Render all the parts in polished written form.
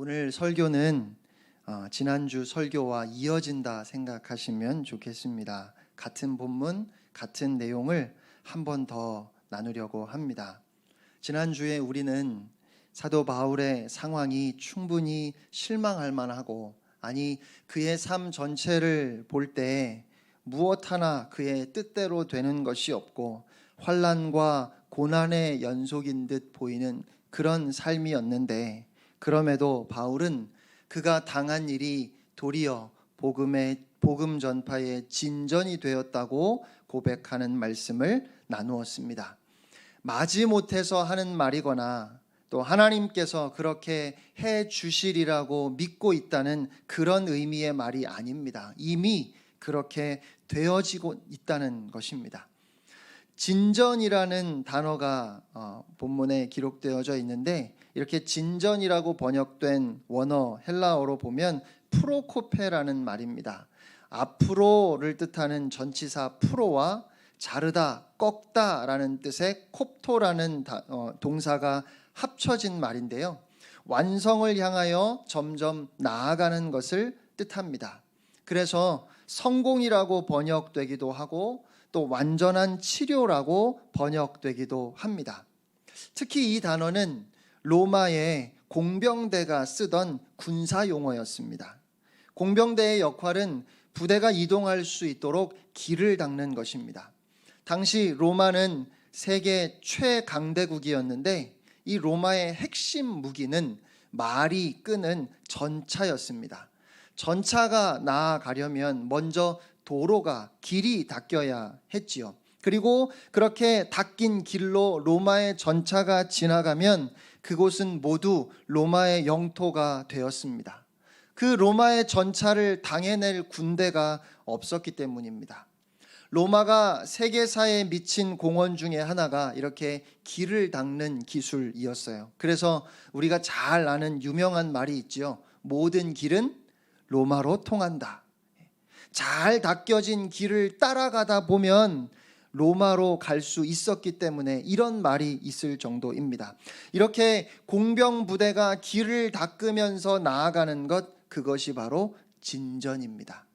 오늘 설교는 지난주 설교와 이어진다 생각하시면 좋겠습니다. 같은 본문, 같은 내용을 한 번 더 나누려고 합니다. 지난주에 우리는 사도 바울의 상황이 충분히 실망할 만하고, 아니 그의 삶 전체를 볼 때 무엇 하나 그의 뜻대로 되는 것이 없고 환난과 고난의 연속인 듯 보이는 그런 삶이었는데, 그럼에도 바울은 그가 당한 일이 도리어 복음 전파의 진전이 되었다고 고백하는 말씀을 나누었습니다. 마지못해서 하는 말이거나 또 하나님께서 그렇게 해 주시리라고 믿고 있다는 그런 의미의 말이 아닙니다. 이미 그렇게 되어지고 있다는 것입니다. 진전이라는 단어가 본문에 기록되어져 있는데, 이렇게 진전이라고 번역된 원어 헬라어로 보면 프로코페라는 말입니다. 앞으로를 뜻하는 전치사 프로와 자르다, 꺾다라는 뜻의 콥토라는 동사가 합쳐진 말인데요, 완성을 향하여 점점 나아가는 것을 뜻합니다. 그래서 성공이라고 번역되기도 하고 또 완전한 치료라고 번역되기도 합니다. 특히 이 단어는 로마의 공병대가 쓰던 군사 용어였습니다. 공병대의 역할은 부대가 이동할 수 있도록 길을 닦는 것입니다. 당시 로마는 세계 최강대국이었는데, 이 로마의 핵심 무기는 말이 끄는 전차였습니다. 전차가 나아가려면 먼저 도로가, 길이 닦여야 했지요. 그리고 그렇게 닦인 길로 로마의 전차가 지나가면 그곳은 모두 로마의 영토가 되었습니다. 그 로마의 전차를 당해낼 군대가 없었기 때문입니다. 로마가 세계사에 미친 공헌 중에 하나가 이렇게 길을 닦는 기술이었어요. 그래서 우리가 잘 아는 유명한 말이 있지요. 모든 길은 로마로 통한다. 잘 닦여진 길을 따라가다 보면 로마로 갈 수 있었기 때문에 이런 말이 있을 정도입니다. 이렇게 공병 부대가 길을 닦으면서 나아가는 것, 그것이 바로 진전입니다.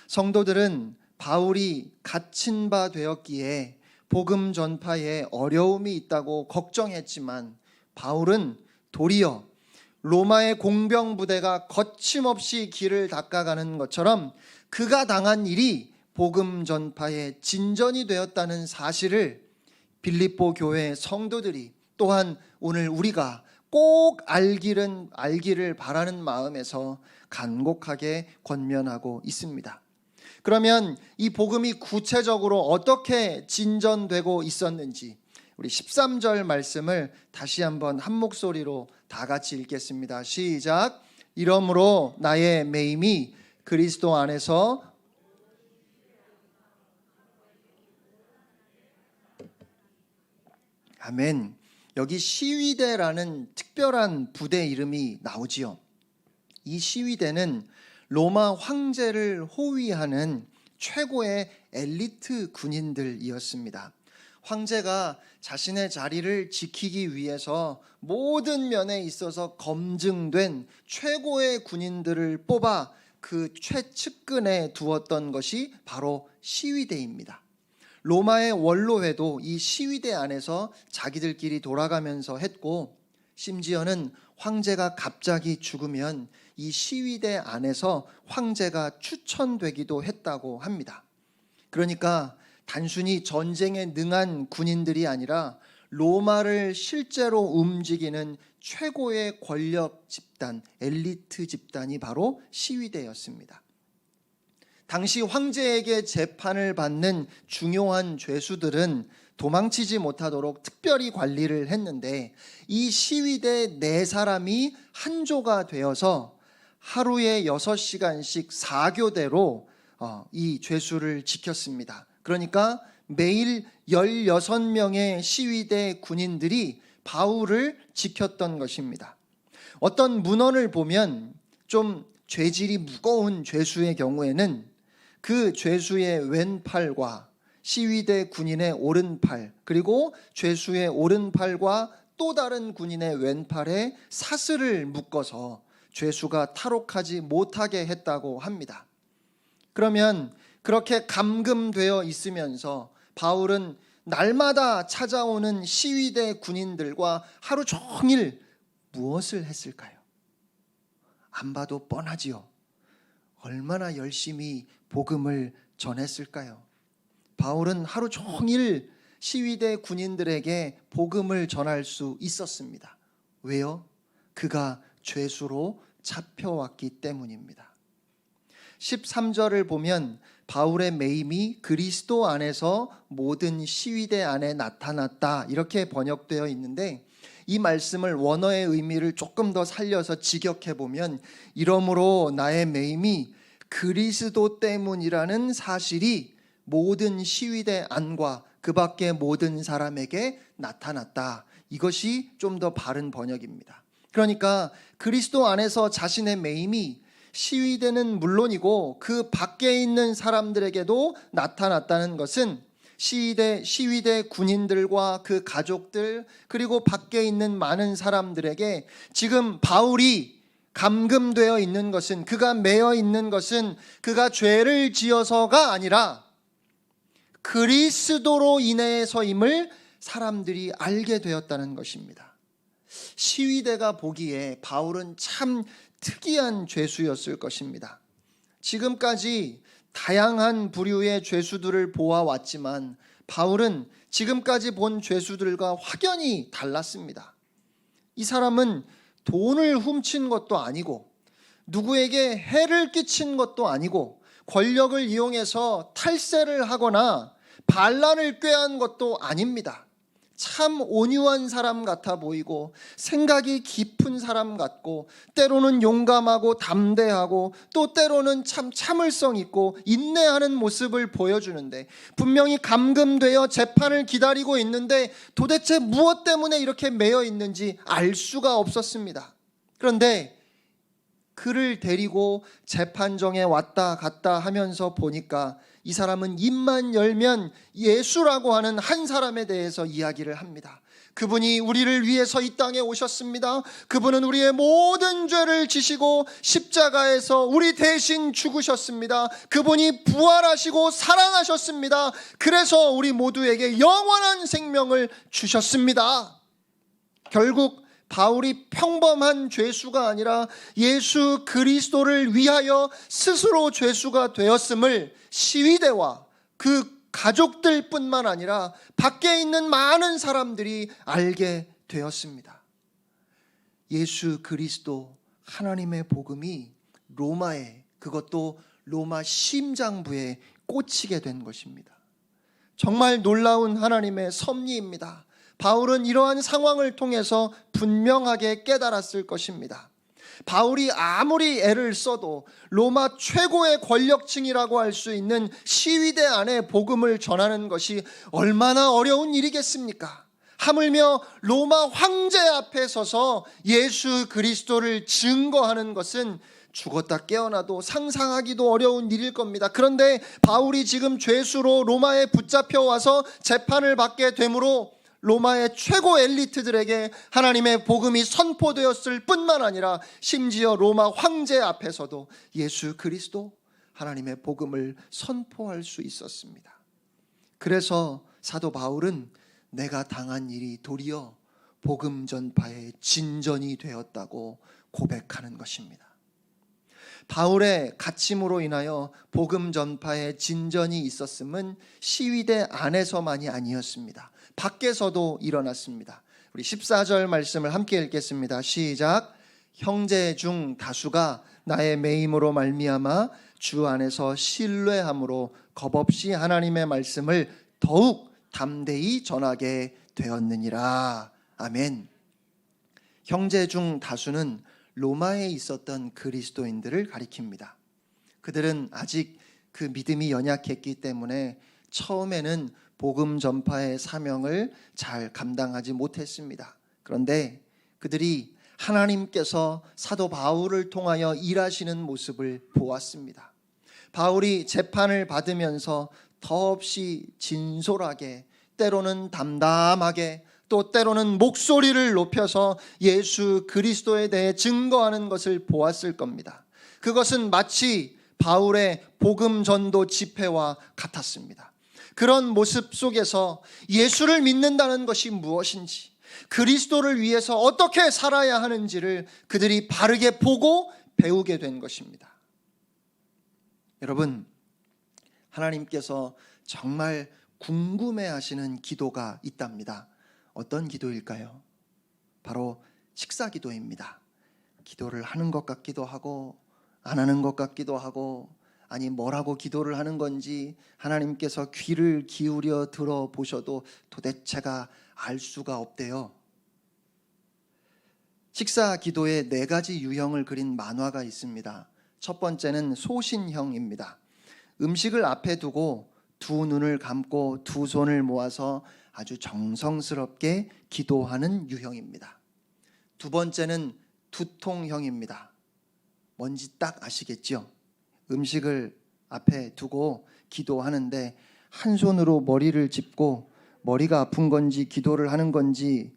성도들은 바울이 갇힌 바 되었기에 복음 전파에 어려움이 있다고 걱정했지만, 바울은 도리어 로마의 공병 부대가 거침없이 길을 닦아가는 것처럼 그가 당한 일이 복음 전파의 진전이 되었다는 사실을 빌립보 교회 성도들이, 또한 오늘 우리가 꼭 알기를 바라는 마음에서 간곡하게 권면하고 있습니다. 그러면 이 복음이 구체적으로 어떻게 진전되고 있었는지, 우리 13절 말씀을 다시 한번 한 목소리로 다 같이 읽겠습니다. 시작. 이러므로 나의 매임이 그리스도 안에서 아멘. 여기 시위대라는 특별한 부대 이름이 나오지요. 이 시위대는 로마 황제를 호위하는 최고의 엘리트 군인들이었습니다. 황제가 자신의 자리를 지키기 위해서 모든 면에 있어서 검증된 최고의 군인들을 뽑아 그 최측근에 두었던 것이 바로 시위대입니다. 로마의 원로회도 이 시위대 안에서 자기들끼리 돌아가면서 했고, 심지어는 황제가 갑자기 죽으면 이 시위대 안에서 황제가 추천되기도 했다고 합니다. 그러니까 단순히 전쟁에 능한 군인들이 아니라 로마를 실제로 움직이는 최고의 권력 집단, 엘리트 집단이 바로 시위대였습니다. 당시 황제에게 재판을 받는 중요한 죄수들은 도망치지 못하도록 특별히 관리를 했는데, 이 시위대 4사람이 한 조가 되어서 하루에 6시간씩 4교대로 이 죄수를 지켰습니다. 그러니까 매일 16명의 시위대 군인들이 바울을 지켰던 것입니다. 어떤 문헌을 보면 좀 죄질이 무거운 죄수의 경우에는 그 죄수의 왼팔과 시위대 군인의 오른팔, 그리고 죄수의 오른팔과 또 다른 군인의 왼팔에 사슬을 묶어서 죄수가 탈옥하지 못하게 했다고 합니다. 그러면 그렇게 감금되어 있으면서 바울은 날마다 찾아오는 시위대 군인들과 하루 종일 무엇을 했을까요? 안 봐도 뻔하지요. 얼마나 열심히 복음을 전했을까요? 바울은 하루 종일 시위대 군인들에게 복음을 전할 수 있었습니다. 왜요? 그가 죄수로 잡혀왔기 때문입니다. 13절을 보면 바울의 매임이 그리스도 안에서 모든 시위대 안에 나타났다 이렇게 번역되어 있는데, 이 말씀을 원어의 의미를 조금 더 살려서 직역해 보면 이러므로 나의 매임이 그리스도 때문이라는 사실이 모든 시위대 안과 그 밖의 모든 사람에게 나타났다. 이것이 좀 더 바른 번역입니다. 그러니까 그리스도 안에서 자신의 매임이 시위대는 물론이고 그 밖에 있는 사람들에게도 나타났다는 것은 시위대 군인들과 그 가족들 그리고 밖에 있는 많은 사람들에게 지금 바울이 감금되어 있는 것은, 그가 매여 있는 것은 그가 죄를 지어서가 아니라 그리스도로 인해서임을 사람들이 알게 되었다는 것입니다. 시위대가 보기에 바울은 참 특이한 죄수였을 것입니다. 지금까지 다양한 부류의 죄수들을 보아왔지만 바울은 지금까지 본 죄수들과 확연히 달랐습니다. 이 사람은 돈을 훔친 것도 아니고 누구에게 해를 끼친 것도 아니고 권력을 이용해서 탈세를 하거나 반란을 꾀한 것도 아닙니다. 참 온유한 사람 같아 보이고 생각이 깊은 사람 같고 때로는 용감하고 담대하고 또 때로는 참 참을성 있고 인내하는 모습을 보여주는데, 분명히 감금되어 재판을 기다리고 있는데 도대체 무엇 때문에 이렇게 매여 있는지 알 수가 없었습니다. 그런데 그를 데리고 재판정에 왔다 갔다 하면서 보니까 이 사람은 입만 열면 예수라고 하는 한 사람에 대해서 이야기를 합니다. 그분이 우리를 위해서 이 땅에 오셨습니다. 그분은 우리의 모든 죄를 지시고 십자가에서 우리 대신 죽으셨습니다. 그분이 부활하시고 살아나셨습니다. 그래서 우리 모두에게 영원한 생명을 주셨습니다. 결국 바울이 평범한 죄수가 아니라 예수 그리스도를 위하여 스스로 죄수가 되었음을 시위대와 그 가족들뿐만 아니라 밖에 있는 많은 사람들이 알게 되었습니다. 예수 그리스도 하나님의 복음이 로마에, 그것도 로마 심장부에 꽂히게 된 것입니다. 정말 놀라운 하나님의 섭리입니다. 바울은 이러한 상황을 통해서 분명하게 깨달았을 것입니다. 바울이 아무리 애를 써도 로마 최고의 권력층이라고 할 수 있는 시위대 안에 복음을 전하는 것이 얼마나 어려운 일이겠습니까? 하물며 로마 황제 앞에 서서 예수 그리스도를 증거하는 것은 죽었다 깨어나도 상상하기도 어려운 일일 겁니다. 그런데 바울이 지금 죄수로 로마에 붙잡혀 와서 재판을 받게 되므로 로마의 최고 엘리트들에게 하나님의 복음이 선포되었을 뿐만 아니라 심지어 로마 황제 앞에서도 예수 그리스도 하나님의 복음을 선포할 수 있었습니다. 그래서 사도 바울은 내가 당한 일이 도리어 복음 전파의 진전이 되었다고 고백하는 것입니다. 바울의 갇힘으로 인하여 복음 전파의 진전이 있었음은 시위대 안에서만이 아니었습니다. 밖에서도 일어났습니다. 우리 14절 말씀을 함께 읽겠습니다. 시작. 형제 중 다수가 나의 매임으로 말미암아 주 안에서 신뢰함으로 겁없이 하나님의 말씀을 더욱 담대히 전하게 되었느니라. 아멘. 형제 중 다수는 로마에 있었던 그리스도인들을 가리킵니다. 그들은 아직 그 믿음이 연약했기 때문에 처음에는 복음 전파의 사명을 잘 감당하지 못했습니다. 그런데 그들이 하나님께서 사도 바울을 통하여 일하시는 모습을 보았습니다. 바울이 재판을 받으면서 더없이 진솔하게, 때로는 담담하게, 또 때로는 목소리를 높여서 예수 그리스도에 대해 증거하는 것을 보았을 겁니다. 그것은 마치 바울의 복음 전도 집회와 같았습니다. 그런 모습 속에서 예수를 믿는다는 것이 무엇인지, 그리스도를 위해서 어떻게 살아야 하는지를 그들이 바르게 보고 배우게 된 것입니다. 여러분, 하나님께서 정말 궁금해하시는 기도가 있답니다. 어떤 기도일까요? 바로 식사 기도입니다. 기도를 하는 것 같기도 하고 안 하는 것 같기도 하고, 아니 뭐라고 기도를 하는 건지 하나님께서 귀를 기울여 들어보셔도 도대체가 알 수가 없대요. 식사 기도의 4가지 유형을 그린 만화가 있습니다. 첫 번째는 소신형입니다. 음식을 앞에 두고 두 눈을 감고 두 손을 모아서 아주 정성스럽게 기도하는 유형입니다. 두 번째는 두통형입니다. 뭔지 딱 아시겠죠? 음식을 앞에 두고 기도하는데 한 손으로 머리를 짚고 머리가 아픈 건지 기도를 하는 건지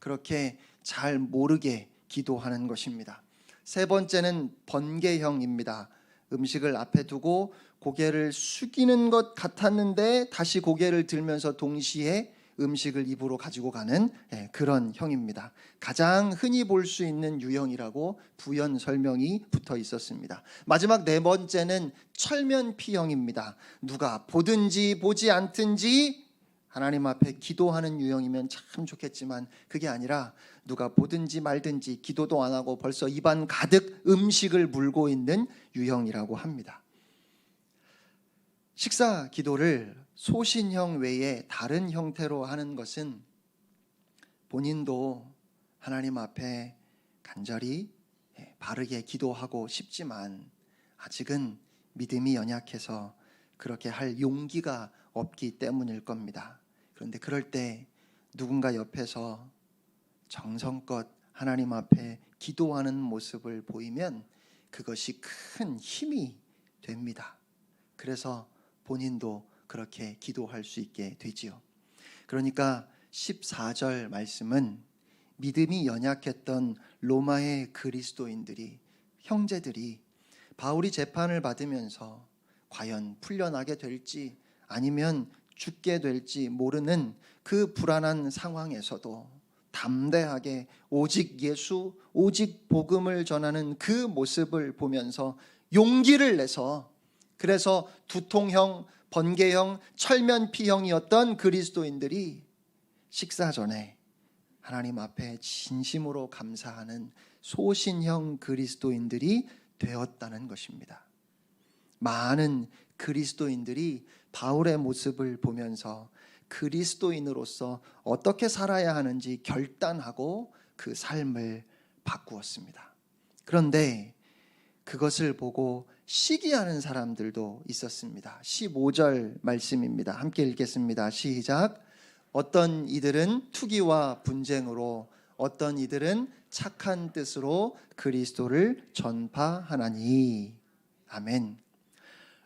그렇게 잘 모르게 기도하는 것입니다. 세 번째는 번개형입니다. 음식을 앞에 두고 고개를 숙이는 것 같았는데 다시 고개를 들면서 동시에 음식을 입으로 가지고 가는 그런 형입니다. 가장 흔히 볼 수 있는 유형이라고 부연 설명이 붙어 있었습니다. 마지막 4번째는 철면피형입니다. 누가 보든지 보지 않든지 하나님 앞에 기도하는 유형이면 참 좋겠지만 그게 아니라 누가 보든지 말든지 기도도 안 하고 벌써 입안 가득 음식을 물고 있는 유형이라고 합니다. 식사 기도를 소신형 외에 다른 형태로 하는 것은 본인도 하나님 앞에 간절히 바르게 기도하고 싶지만 아직은 믿음이 연약해서 그렇게 할 용기가 없기 때문일 겁니다. 그런데 그럴 때 누군가 옆에서 정성껏 하나님 앞에 기도하는 모습을 보이면 그것이 큰 힘이 됩니다. 그래서 본인도 그렇게 기도할 수 있게 되지요. 그러니까 14절 말씀은 믿음이 연약했던 로마의 그리스도인들이, 형제들이 바울이 재판을 받으면서 과연 풀려나게 될지 아니면 죽게 될지 모르는 그 불안한 상황에서도 담대하게 오직 예수, 오직 복음을 전하는 그 모습을 보면서 용기를 내서, 그래서 두통형, 번개형, 철면피형이었던 그리스도인들이 식사 전에 하나님 앞에 진심으로 감사하는 소신형 그리스도인들이 되었다는 것입니다. 많은 그리스도인들이 바울의 모습을 보면서 그리스도인으로서 어떻게 살아야 하는지 결단하고 그 삶을 바꾸었습니다. 그런데 그것을 보고 시기하는 사람들도 있었습니다. 15절 말씀입니다. 함께 읽겠습니다. 시작. 어떤 이들은 투기와 분쟁으로, 어떤 이들은 착한 뜻으로 그리스도를 전파하나니. 아멘.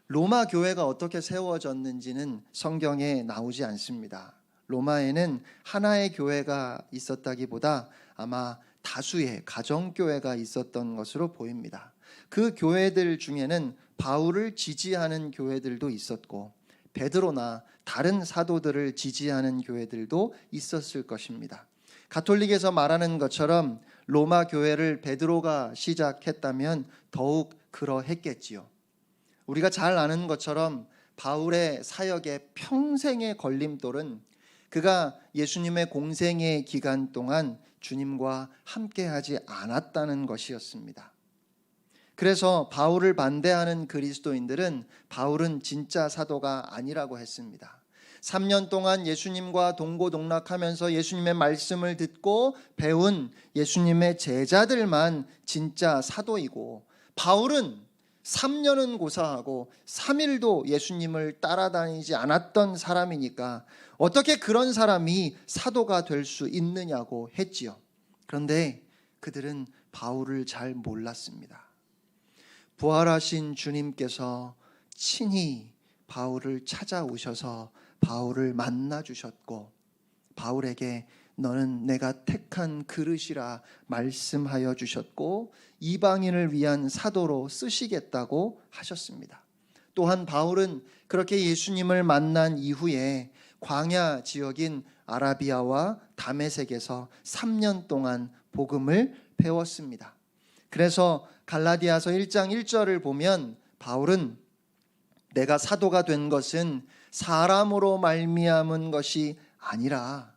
로마 교회가 어떻게 세워졌는지는 성경에 나오지 않습니다. 로마에는 하나의 교회가 있었다기보다 아마 다수의 가정교회가 있었던 것으로 보입니다. 그 교회들 중에는 바울을 지지하는 교회들도 있었고 베드로나 다른 사도들을 지지하는 교회들도 있었을 것입니다. 가톨릭에서 말하는 것처럼 로마 교회를 베드로가 시작했다면 더욱 그러했겠지요. 우리가 잘 아는 것처럼 바울의 사역의 평생의 걸림돌은 그가 예수님의 공생의 기간 동안 주님과 함께하지 않았다는 것이었습니다. 그래서 바울을 반대하는 그리스도인들은 바울은 진짜 사도가 아니라고 했습니다. 3년 동안 예수님과 동고동락하면서 예수님의 말씀을 듣고 배운 예수님의 제자들만 진짜 사도이고, 바울은 3년은 고사하고 3일도 예수님을 따라다니지 않았던 사람이니까 어떻게 그런 사람이 사도가 될 수 있느냐고 했지요. 그런데 그들은 바울을 잘 몰랐습니다. 부활하신 주님께서 친히 바울을 찾아오셔서 바울을 만나 주셨고 바울에게 너는 내가 택한 그릇이라 말씀하여 주셨고 이방인을 위한 사도로 쓰시겠다고 하셨습니다. 또한 바울은 그렇게 예수님을 만난 이후에 광야 지역인 아라비아와 다메섹에서 3년 동안 복음을 배웠습니다. 그래서 갈라디아서 1장 1절을 보면 바울은 내가 사도가 된 것은 사람으로 말미암은 것이 아니라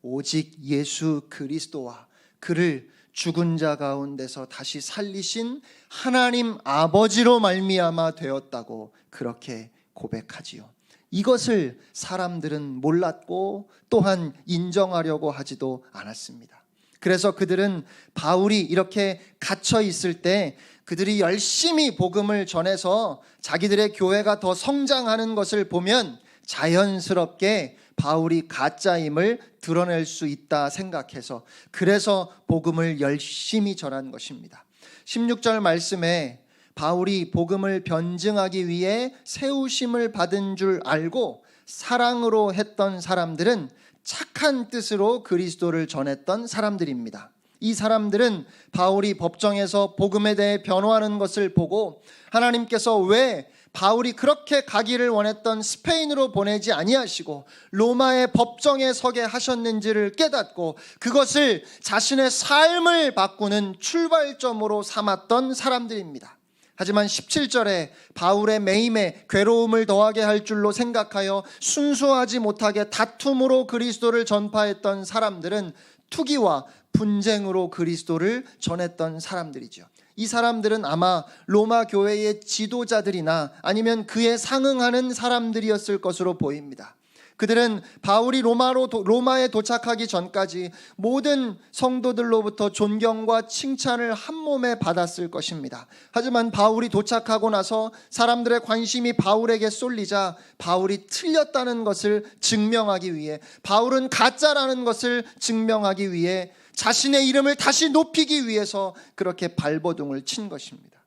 오직 예수 그리스도와 그를 죽은 자 가운데서 다시 살리신 하나님 아버지로 말미암아 되었다고 그렇게 고백하지요. 이것을 사람들은 몰랐고 또한 인정하려고 하지도 않았습니다. 그래서 그들은 바울이 이렇게 갇혀 있을 때 그들이 열심히 복음을 전해서 자기들의 교회가 더 성장하는 것을 보면 자연스럽게 바울이 가짜임을 드러낼 수 있다 생각해서 그래서 복음을 열심히 전한 것입니다. 16절 말씀에 바울이 복음을 변증하기 위해 세우심을 받은 줄 알고 사랑으로 했던 사람들은 착한 뜻으로 그리스도를 전했던 사람들입니다. 이 사람들은 바울이 법정에서 복음에 대해 변호하는 것을 보고 하나님께서 왜 바울이 그렇게 가기를 원했던 스페인으로 보내지 아니하시고 로마의 법정에 서게 하셨는지를 깨닫고 그것을 자신의 삶을 바꾸는 출발점으로 삼았던 사람들입니다. 하지만 17절에 바울의 매임에 괴로움을 더하게 할 줄로 생각하여 순수하지 못하게 다툼으로 그리스도를 전파했던 사람들은 투기와 분쟁으로 그리스도를 전했던 사람들이죠. 이 사람들은 아마 로마 교회의 지도자들이나 아니면 그에 상응하는 사람들이었을 것으로 보입니다. 그들은 바울이 로마에 도착하기 전까지 모든 성도들로부터 존경과 칭찬을 한 몸에 받았을 것입니다. 하지만 바울이 도착하고 나서 사람들의 관심이 바울에게 쏠리자 바울이 틀렸다는 것을 증명하기 위해, 바울은 가짜라는 것을 증명하기 위해, 자신의 이름을 다시 높이기 위해서 그렇게 발버둥을 친 것입니다.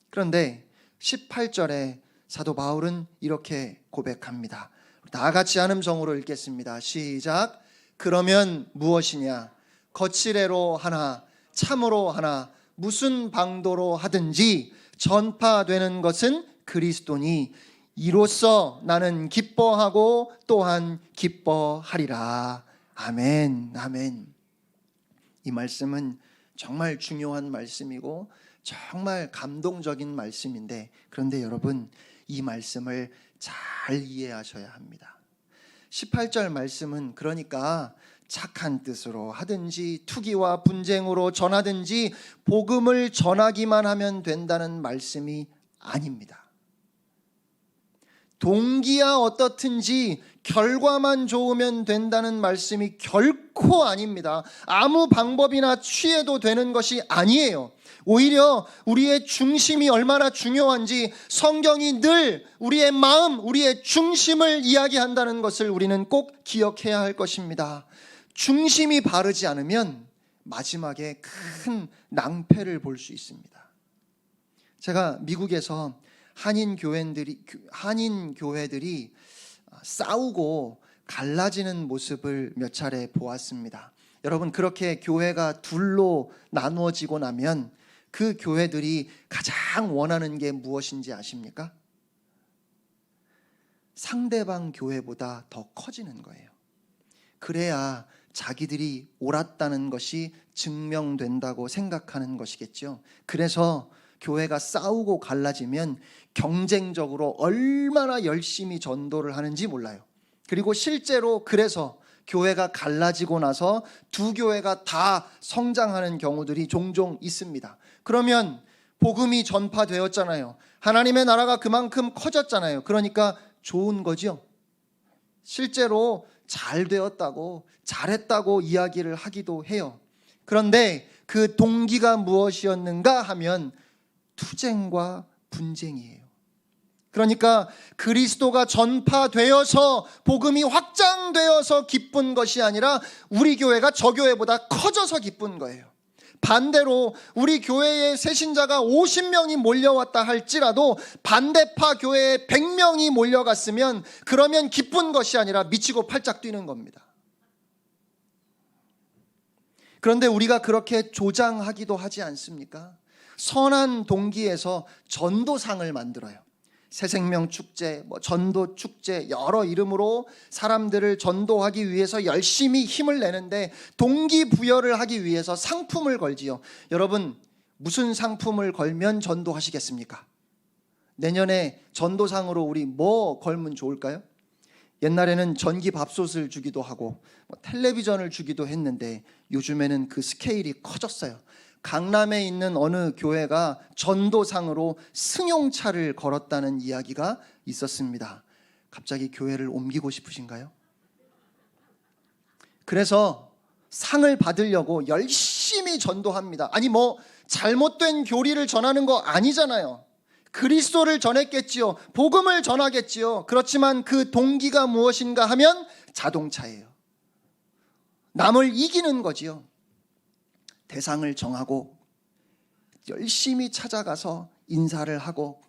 그런데 18절에 사도 바울은 이렇게 고백합니다. 다 같이 한 음성으로 읽겠습니다. 시작. 그러면 무엇이냐? 거칠애로 하나 참으로 하나 무슨 방도로 하든지 전파되는 것은 그리스도니 이로써 나는 기뻐하고 또한 기뻐하리라. 아멘. 아멘. 이 말씀은 정말 중요한 말씀이고 정말 감동적인 말씀인데, 그런데 여러분, 이 말씀을 잘 이해하셔야 합니다. 18절 말씀은 그러니까 착한 뜻으로 하든지 투기와 분쟁으로 전하든지 복음을 전하기만 하면 된다는 말씀이 아닙니다. 동기야 어떻든지 결과만 좋으면 된다는 말씀이 결코 아닙니다. 아무 방법이나 취해도 되는 것이 아니에요. 오히려 우리의 중심이 얼마나 중요한지 성경이 늘 우리의 마음, 우리의 중심을 이야기한다는 것을 우리는 꼭 기억해야 할 것입니다. 중심이 바르지 않으면 마지막에 큰 낭패를 볼 수 있습니다. 제가 미국에서 한인 교회들이 싸우고 갈라지는 모습을 몇 차례 보았습니다. 여러분, 그렇게 교회가 둘로 나누어지고 나면 그 교회들이 가장 원하는 게 무엇인지 아십니까? 상대방 교회보다 더 커지는 거예요. 그래야 자기들이 옳았다는 것이 증명된다고 생각하는 것이겠죠. 그래서 교회가 싸우고 갈라지면 경쟁적으로 얼마나 열심히 전도를 하는지 몰라요. 그리고 실제로 그래서 교회가 갈라지고 나서 두 교회가 다 성장하는 경우들이 종종 있습니다. 그러면 복음이 전파되었잖아요. 하나님의 나라가 그만큼 커졌잖아요. 그러니까 좋은 거죠. 실제로 잘 되었다고, 잘했다고 이야기를 하기도 해요. 그런데 그 동기가 무엇이었는가 하면 투쟁과 분쟁이에요. 그러니까 그리스도가 전파되어서 복음이 확장되어서 기쁜 것이 아니라 우리 교회가 저 교회보다 커져서 기쁜 거예요. 반대로 우리 교회에 새신자가 50명이 몰려왔다 할지라도 반대파 교회에 100명이 몰려갔으면 그러면 기쁜 것이 아니라 미치고 팔짝 뛰는 겁니다. 그런데 우리가 그렇게 조장하기도 하지 않습니까? 선한 동기에서 전도상을 만들어요. 새생명 축제, 전도 축제, 여러 이름으로 사람들을 전도하기 위해서 열심히 힘을 내는데 동기부여를 하기 위해서 상품을 걸지요. 여러분, 무슨 상품을 걸면 전도하시겠습니까? 내년에 전도상으로 우리 뭐 걸면 좋을까요? 옛날에는 전기밥솥을 주기도 하고 텔레비전을 주기도 했는데 요즘에는 그 스케일이 커졌어요. 강남에 있는 어느 교회가 전도상으로 승용차를 걸었다는 이야기가 있었습니다. 갑자기 교회를 옮기고 싶으신가요? 그래서 상을 받으려고 열심히 전도합니다. 아니 잘못된 교리를 전하는 거 아니잖아요. 그리스도를 전했겠지요. 복음을 전하겠지요. 그렇지만 그 동기가 무엇인가 하면 자동차예요. 남을 이기는 거지요. 대상을 정하고 열심히 찾아가서 인사를 하고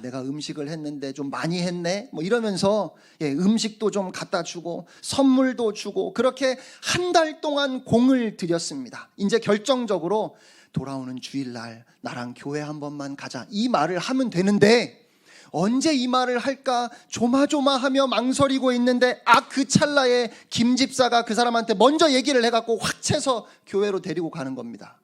내가 음식을 했는데 좀 많이 했네 이러면서 음식도 좀 갖다 주고 선물도 주고 그렇게 한 달 동안 공을 들였습니다. 이제 결정적으로 돌아오는 주일날 나랑 교회 한 번만 가자 이 말을 하면 되는데 언제 이 말을 할까 조마조마하며 망설이고 있는데 그 찰나에 김 집사가 그 사람한테 먼저 얘기를 해갖고 확 채서 교회로 데리고 가는 겁니다.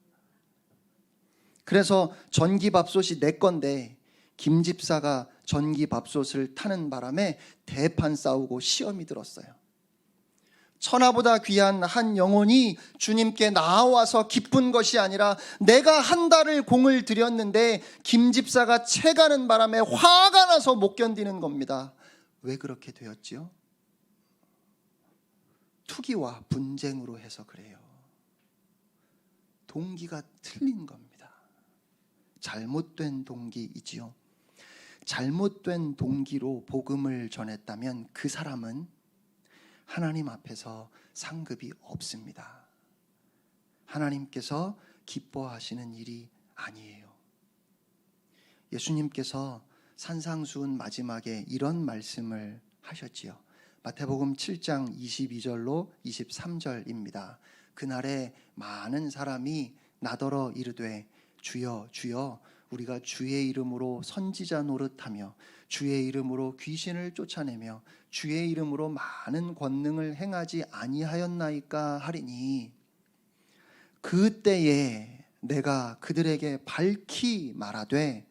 그래서 전기밥솥이 내 건데 김 집사가 전기밥솥을 타는 바람에 대판 싸우고 시험이 들었어요. 천하보다 귀한 한 영혼이 주님께 나와서 기쁜 것이 아니라 내가 한 달을 공을 들였는데 김 집사가 채가는 바람에 화가 나서 못 견디는 겁니다. 왜 그렇게 되었지요? 투기와 분쟁으로 해서 그래요. 동기가 틀린 겁니다. 잘못된 동기이지요. 잘못된 동기로 복음을 전했다면 그 사람은 하나님 앞에서 상급이 없습니다. 하나님께서 기뻐하시는 일이 아니에요. 예수님께서 산상수훈 마지막에 이런 말씀을 하셨지요. 마태복음 7장 22절로 23절입니다. 그날에 많은 사람이 나더러 이르되 주여 주여 우리가 주의 이름으로 선지자 노릇하며 주의 이름으로 귀신을 쫓아내며 주의 이름으로 많은 권능을 행하지 아니하였나이까 하리니 그때에 내가 그들에게 밝히 말하되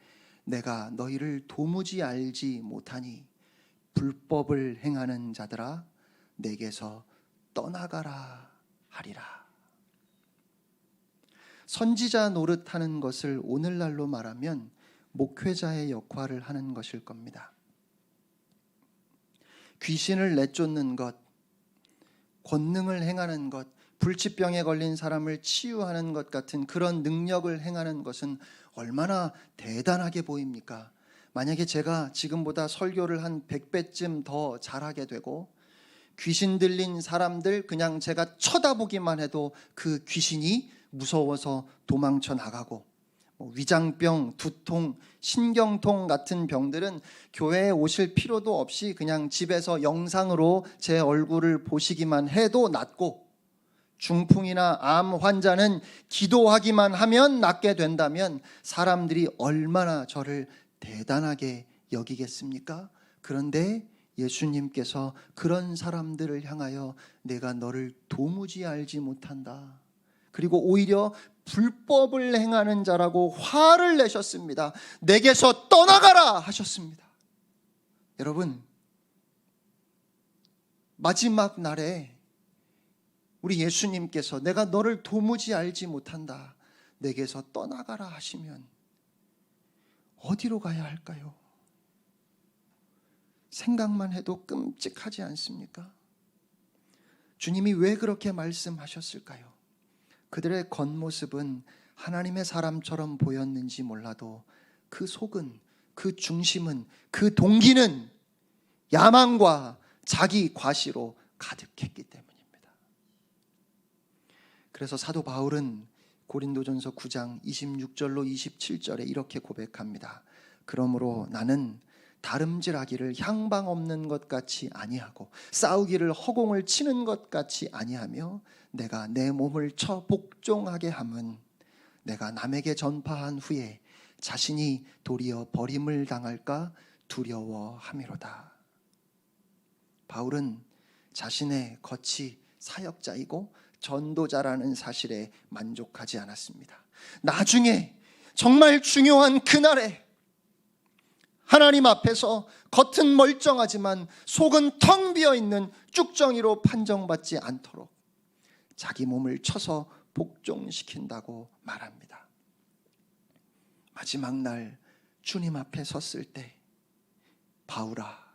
내가 너희를 도무지 알지 못하니 불법을 행하는 자들아 내게서 떠나가라 하리라. 선지자 노릇하는 것을 오늘날로 말하면 목회자의 역할을 하는 것일 겁니다. 귀신을 내쫓는 것, 권능을 행하는 것, 불치병에 걸린 사람을 치유하는 것 같은 그런 능력을 행하는 것은 얼마나 대단하게 보입니까? 만약에 제가 지금보다 설교를 한 100배쯤 더 잘하게 되고 귀신 들린 사람들 그냥 제가 쳐다보기만 해도 그 귀신이 무서워서 도망쳐 나가고 위장병, 두통, 신경통 같은 병들은 교회에 오실 필요도 없이 그냥 집에서 영상으로 제 얼굴을 보시기만 해도 낫고 중풍이나 암 환자는 기도하기만 하면 낫게 된다면 사람들이 얼마나 저를 대단하게 여기겠습니까? 그런데 예수님께서 그런 사람들을 향하여 내가 너를 도무지 알지 못한다. 그리고 오히려 불법을 행하는 자라고 화를 내셨습니다. 내게서 떠나가라 하셨습니다. 여러분, 마지막 날에 우리 예수님께서 내가 너를 도무지 알지 못한다. 내게서 떠나가라 하시면 어디로 가야 할까요? 생각만 해도 끔찍하지 않습니까? 주님이 왜 그렇게 말씀하셨을까요? 그들의 겉모습은 하나님의 사람처럼 보였는지 몰라도 그 속은, 그 중심은, 그 동기는 야망과 자기 과시로 가득했기 때문입니다. 그래서 사도 바울은 고린도전서 9장 26절로 27절에 이렇게 고백합니다. 그러므로 나는 다름질하기를 향방 없는 것 같이 아니하고 싸우기를 허공을 치는 것 같이 아니하며 내가 내 몸을 쳐 복종하게 함은 내가 남에게 전파한 후에 자신이 도리어 버림을 당할까 두려워함이로다. 바울은 자신의 겉이 사역자이고 전도자라는 사실에 만족하지 않았습니다. 나중에 정말 중요한 그날에 하나님 앞에서 겉은 멀쩡하지만 속은 텅 비어있는 쭉정이로 판정받지 않도록 자기 몸을 쳐서 복종시킨다고 말합니다. 마지막 날 주님 앞에 섰을 때 바울아,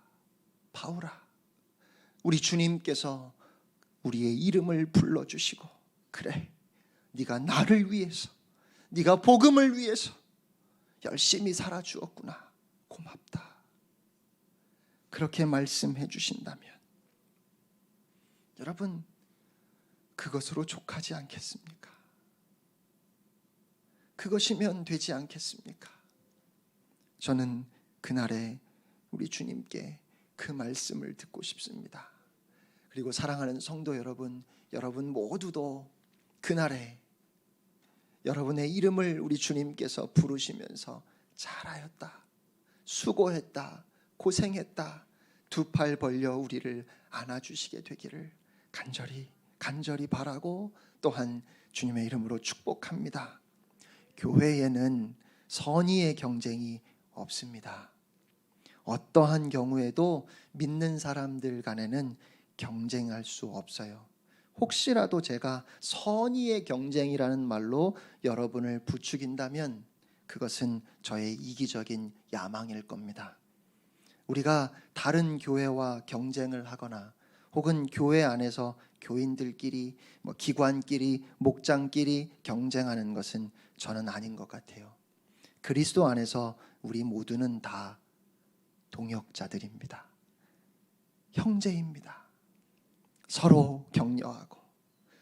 바울아, 우리 주님께서 우리의 이름을 불러주시고 그래, 네가 나를 위해서, 네가 복음을 위해서 열심히 살아주었구나, 고맙다, 그렇게 말씀해 주신다면 여러분, 그것으로 족하지 않겠습니까? 그것이면 되지 않겠습니까? 저는 그날에 우리 주님께 그 말씀을 듣고 싶습니다. 그리고 사랑하는 성도 여러분, 여러분 모두도 그날에 여러분의 이름을 우리 주님께서 부르시면서 잘하였다, 수고했다, 고생했다, 두 팔 벌려 우리를 안아주시게 되기를 간절히 바라고 또한 주님의 이름으로 축복합니다. 교회에는 선의의 경쟁이 없습니다. 어떠한 경우에도 믿는 사람들 간에는 경쟁할 수 없어요. 혹시라도 제가 선의의 경쟁이라는 말로 여러분을 부추긴다면 그것은 저의 이기적인 야망일 겁니다. 우리가 다른 교회와 경쟁을 하거나 혹은 교회 안에서 교인들끼리, 기관끼리, 목장끼리 경쟁하는 것은 저는 아닌 것 같아요. 그리스도 안에서 우리 모두는 다 동역자들입니다. 형제입니다. 서로 격려하고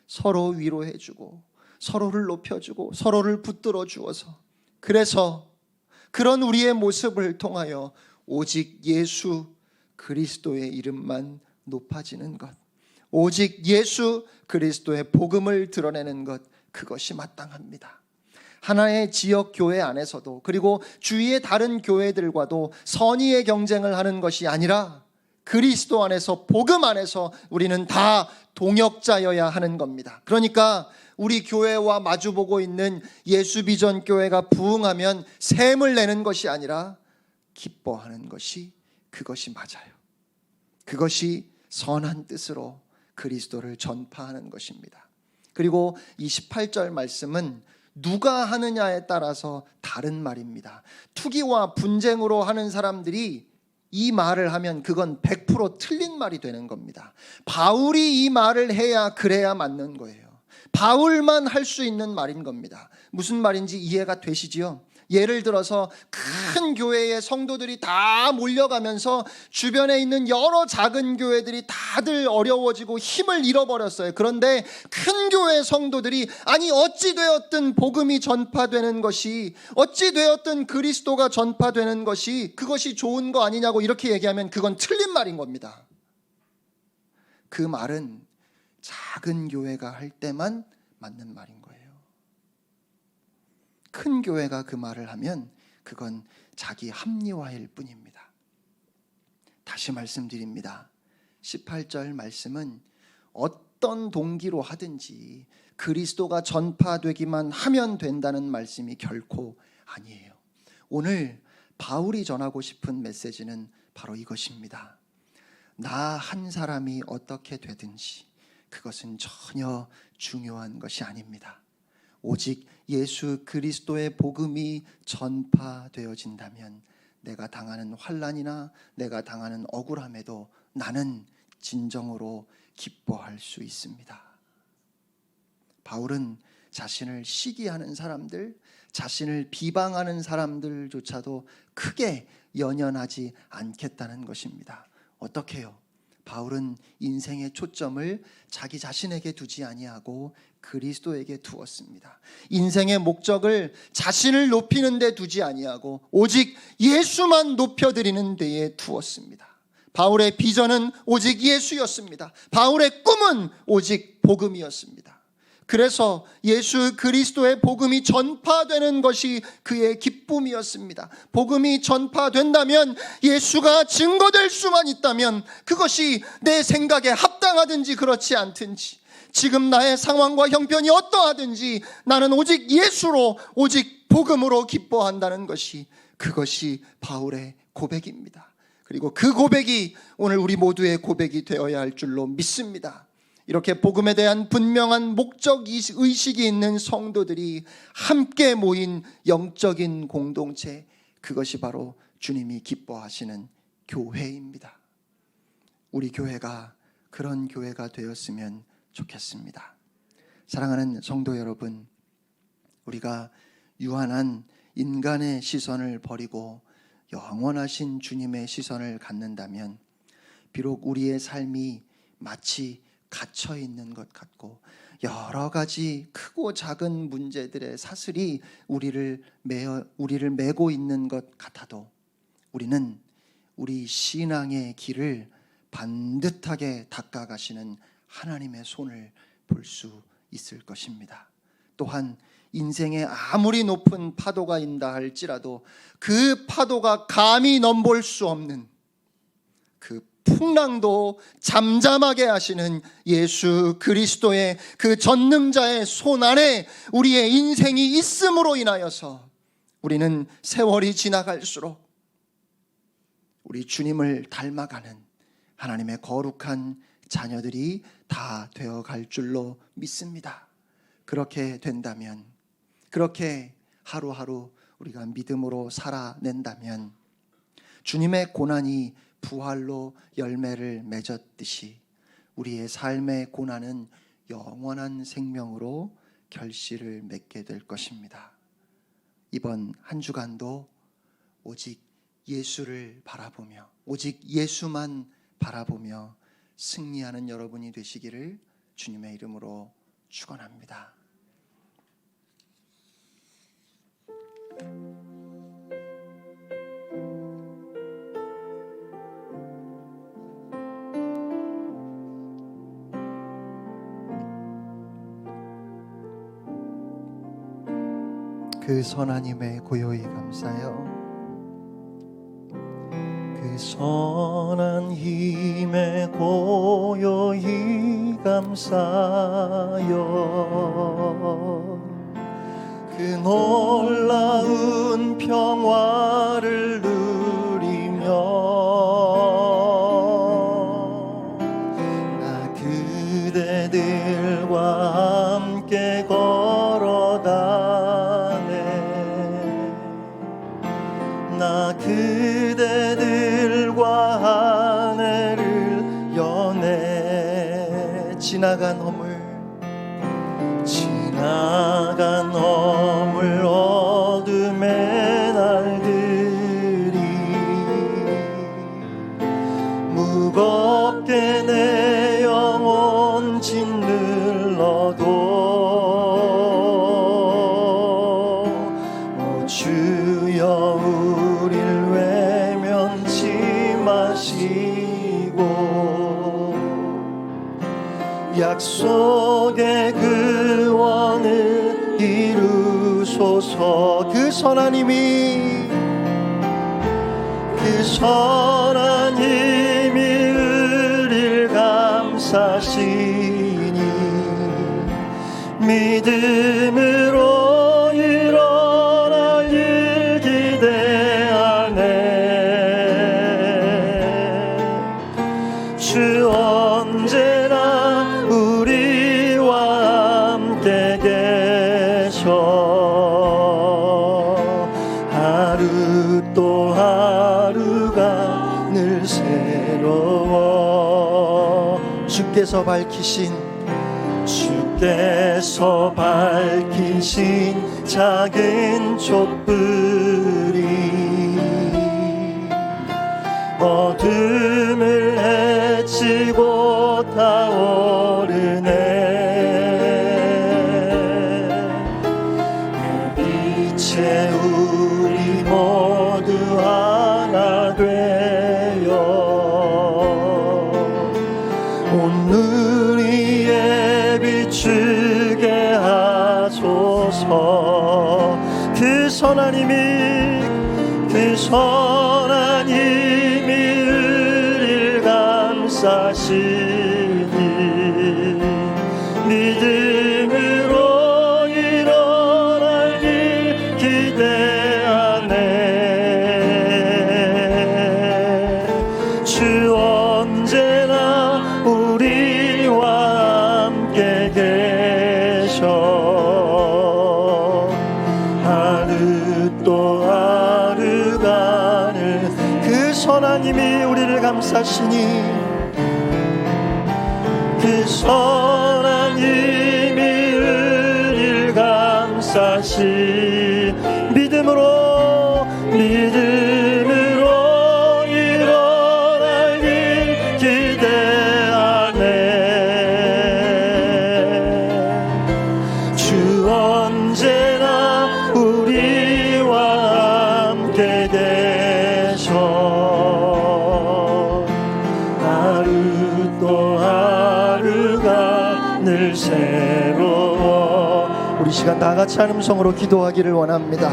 서로 위로해주고 서로를 높여주고 서로를 붙들어 주어서, 그래서 그런 우리의 모습을 통하여 오직 예수 그리스도의 이름만 높아지는 것, 오직 예수 그리스도의 복음을 드러내는 것, 그것이 마땅합니다. 하나의 지역 교회 안에서도 그리고 주위의 다른 교회들과도 선의의 경쟁을 하는 것이 아니라 그리스도 안에서, 복음 안에서 우리는 다 동역자여야 하는 겁니다. 그러니까 우리 교회와 마주보고 있는 예수비전 교회가 부흥하면 샘을 내는 것이 아니라 기뻐하는 것이, 그것이 맞아요. 그것이 선한 뜻으로 그리스도를 전파하는 것입니다. 그리고 이 18절 말씀은 누가 하느냐에 따라서 다른 말입니다. 투기와 분쟁으로 하는 사람들이 이 말을 하면 그건 100% 틀린 말이 되는 겁니다. 바울이 이 말을 해야, 그래야 맞는 거예요. 바울만 할 수 있는 말인 겁니다. 무슨 말인지 이해가 되시지요? 예를 들어서 큰 교회의 성도들이 다 몰려가면서 주변에 있는 여러 작은 교회들이 다들 어려워지고 힘을 잃어버렸어요. 그런데 큰 교회 성도들이 아니 어찌 되었든 복음이 전파되는 것이, 어찌 되었든 그리스도가 전파되는 것이, 그것이 좋은 거 아니냐고 이렇게 얘기하면 그건 틀린 말인 겁니다. 그 말은 작은 교회가 할 때만 맞는 말인 거예요. 큰 교회가 그 말을 하면 그건 자기 합리화일 뿐입니다. 다시 말씀드립니다. 18절 말씀은 어떤 동기로 하든지 그리스도가 전파되기만 하면 된다는 말씀이 결코 아니에요. 오늘 바울이 전하고 싶은 메시지는 바로 이것입니다. 나 한 사람이 어떻게 되든지 그것은 전혀 중요한 것이 아닙니다. 오직 예수 그리스도의 복음이 전파되어진다면 내가 당하는 환난이나 내가 당하는 억울함에도 나는 진정으로 기뻐할 수 있습니다. 바울은 자신을 시기하는 사람들, 자신을 비방하는 사람들조차도 크게 연연하지 않겠다는 것입니다. 어떻게요? 바울은 인생의 초점을 자기 자신에게 두지 아니하고 그리스도에게 두었습니다. 인생의 목적을 자신을 높이는 데 두지 아니하고 오직 예수만 높여드리는 데에 두었습니다. 바울의 비전은 오직 예수였습니다. 바울의 꿈은 오직 복음이었습니다. 그래서 예수 그리스도의 복음이 전파되는 것이 그의 기쁨이었습니다. 복음이 전파된다면, 예수가 증거될 수만 있다면, 그것이 내 생각에 합당하든지 그렇지 않든지, 지금 나의 상황과 형편이 어떠하든지 나는 오직 예수로, 오직 복음으로 기뻐한다는 것이, 그것이 바울의 고백입니다. 그리고 그 고백이 오늘 우리 모두의 고백이 되어야 할 줄로 믿습니다. 이렇게 복음에 대한 분명한 목적 의식이 있는 성도들이 함께 모인 영적인 공동체, 그것이 바로 주님이 기뻐하시는 교회입니다. 우리 교회가 그런 교회가 되었으면 좋겠습니다. 사랑하는 성도 여러분, 우리가 유한한 인간의 시선을 버리고 영원하신 주님의 시선을 갖는다면, 비록 우리의 삶이 마치 갇혀 있는 것 같고 여러 가지 크고 작은 문제들의 사슬이 우리를 메고 있는 것 같아도, 우리는 우리 신앙의 길을 반듯하게 닦아가시는 하나님의 손을 볼 수 있을 것입니다. 또한 인생에 아무리 높은 파도가 있다 할지라도 그 파도가 감히 넘볼 수 없는 그 풍랑도 잠잠하게 하시는 예수 그리스도의 그 전능자의 손 안에 우리의 인생이 있음으로 인하여서 우리는 세월이 지나갈수록 우리 주님을 닮아가는 하나님의 거룩한 자녀들이 다 되어갈 줄로 믿습니다. 그렇게 된다면, 그렇게 하루하루 우리가 믿음으로 살아낸다면, 주님의 고난이 부활로 열매를 맺었듯이 우리의 삶의 고난은 영원한 생명으로 결실을 맺게 될 것입니다. 이번 한 주간도 오직 예수를 바라보며, 오직 예수만 바라보며 승리하는 여러분이 되시기를 주님의 이름으로 축원합니다. 그 선하님의 고요히 감사요, 그 선한 힘에 고요히 감사요, 그 놀라운 평화를 누리며 나 그대들과 함께 걸어가네, 나 그대들과 하늘을 여네. 지나간 허물 어둠의 날들이 무겁게 내 영혼 짓눌러도 주여 우릴 외면치 마시고 약속의 그 원을 이루소서. 그 선한 힘이 우릴 감싸시니 믿음으로 일어날 일 기대하네. 주 언제나 우리와 함께 계셔. 하루 또 하루가 늘 새로워. 주께서 밝히신 작은 촛불이 어둠을 헤치 우리 모두 하나 되어 온 눈 위에 비추게 하소서. 그 선하님이 우리를 감싸시니 믿음으로 일어날 일 기대하네. 주 언제나 우리와 함께 계셔. 하루 또 하루간을 그 선하님이 우리를 감싸시니 그 선하님이 우리를 감싸시 믿음으로 일어날 일 기대하네. 주 언제나 우리와 함께 계셔. 하루 또 하루가 늘 새로워. 우리 시간 다 같이 한 음성으로 기도하기를 원합니다.